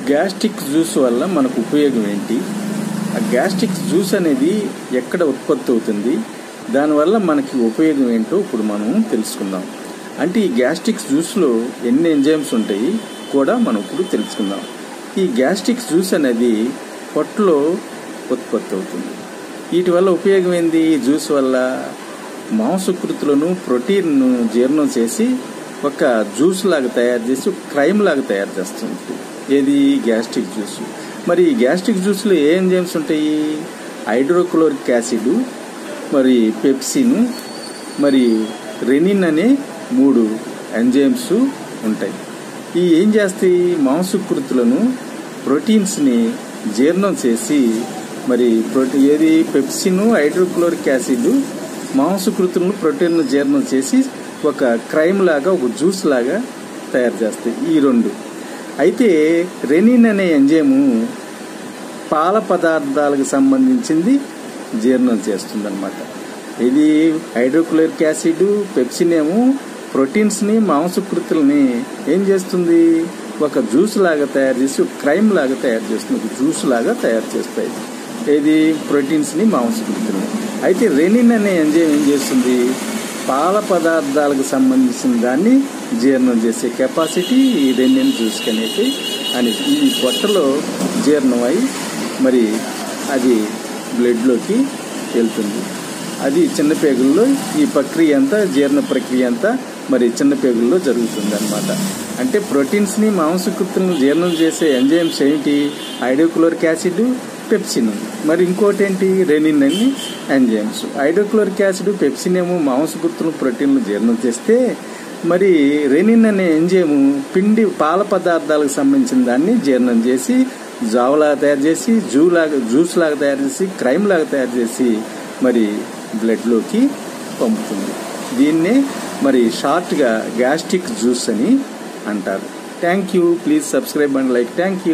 Gastric juice వల్ల మనకు ఉపయోగం ఏంటి? ఆ గ్యాస్ట్రిక్ జ్యూస్ అనేది ఎక్కడ ఉత్పత్తి అవుతుంది, దానివల్ల మనకి ఉపయోగం ఏంటో ఇప్పుడు మనం తెలుసుకుందాం. అంటే ఈ గ్యాస్ట్రిక్ జ్యూస్లో ఎన్ని ఎంజైమ్స్ ఉంటాయి కూడా మనం ఇప్పుడు తెలుసుకుందాం. ఈ గ్యాస్ట్రిక్ జ్యూస్ అనేది పొట్టలో ఉత్పత్తి అవుతుంది. వీటి వల్ల ఉపయోగం ఏంది? ఈ జ్యూస్ వల్ల మాంసకృతులను ప్రోటీన్ను జీర్ణం చేసి ఒక జ్యూస్ లాగా తయారు చేసి ఒక క్రైమ్ లాగా తయారు చేస్తుంది. ఏది? Gastric juice. మరి ఈ గ్యాస్ట్రిక్ జ్యూస్లో ఏ ఎంజైమ్స్ ఉంటాయి? హైడ్రోక్లోరిక్ యాసిడ్, మరి పెప్సిన్, మరి రెనిన్ అనే 3 ఎంజైమ్స్ ఉంటాయి. ఈ ఏం చేస్తాయి? మాంసకృతులను ప్రోటీన్స్ని జీర్ణం చేసి మరి ఏది? పెప్సిన్, హైడ్రోక్లోరిక్ యాసిడ్ మాంసకృతులను ప్రోటీన్ను జీర్ణం చేసి ఒక క్రైమ్ లాగా ఒక జ్యూస్ లాగా తయారు చేస్తాయి ఈ 2. అయితే రెనిన్ అనే ఎంజైము పాల పదార్థాలకు సంబంధించింది జీర్ణం చేస్తుంది అనమాట. ఇది హైడ్రోక్లోరిక్ యాసిడ్, పెప్సిన్ ఏమో ప్రోటీన్స్ని మాంసకృతుల్ని ఏం చేస్తుంది? ఒక జ్యూస్ లాగా తయారు చేసి ఒక క్రైమ్ లాగా తయారు చేస్తుంది, ఒక జ్యూస్ లాగా తయారు చేస్తాయి. ఇది ప్రోటీన్స్ని మాంసకృతుల్ని. అయితే రెనిన్ అనే ఎంజైమ్ ఏం చేస్తుంది? పాల పదార్థాలకు సంబంధించిన దాన్ని జీర్ణం చేసే కెపాసిటీ ఈ రెనిన్ జ్యూస్కి అనేది ఈ పొట్టలో జీర్ణమై మరి అది బ్లడ్లోకి వెళ్తుంది. అది చిన్న పేగుల్లో ఈ ప్రక్రియ అంతా, జీర్ణ ప్రక్రియ అంతా మరి చిన్న పేగుల్లో జరుగుతుంది అనమాట. అంటే ప్రోటీన్స్ని మాంసకృతులను జీర్ణం చేసే ఎంజైమ్స్ ఏంటి? Hydrochloric acid, pepsin. మరి ఇంకోటి ఏంటి? రెనిన్ అని ఎంజైమ్స్. హైడ్రోక్లోరిక్ యాసిడ్, పెప్సిన్ ఏమో మాంసకృతులను ప్రోటీన్లు జీర్ణం చేస్తే, మరి రెనిన్ అనే ఎంజైము పాల పదార్థాలకు సంబంధించిన దాన్ని జీర్ణం చేసి జావలాగా తయారు చేసి జ్యూస్ లాగా తయారు చేసి క్రైమ్ లాగా తయారు చేసి మరి బ్లడ్లోకి పంపుతుంది. దీన్నే మరి షార్ట్గా గ్యాస్ట్రిక్ జ్యూస్ అని అంటారు. Thank you. Please subscribe and like. Thank you.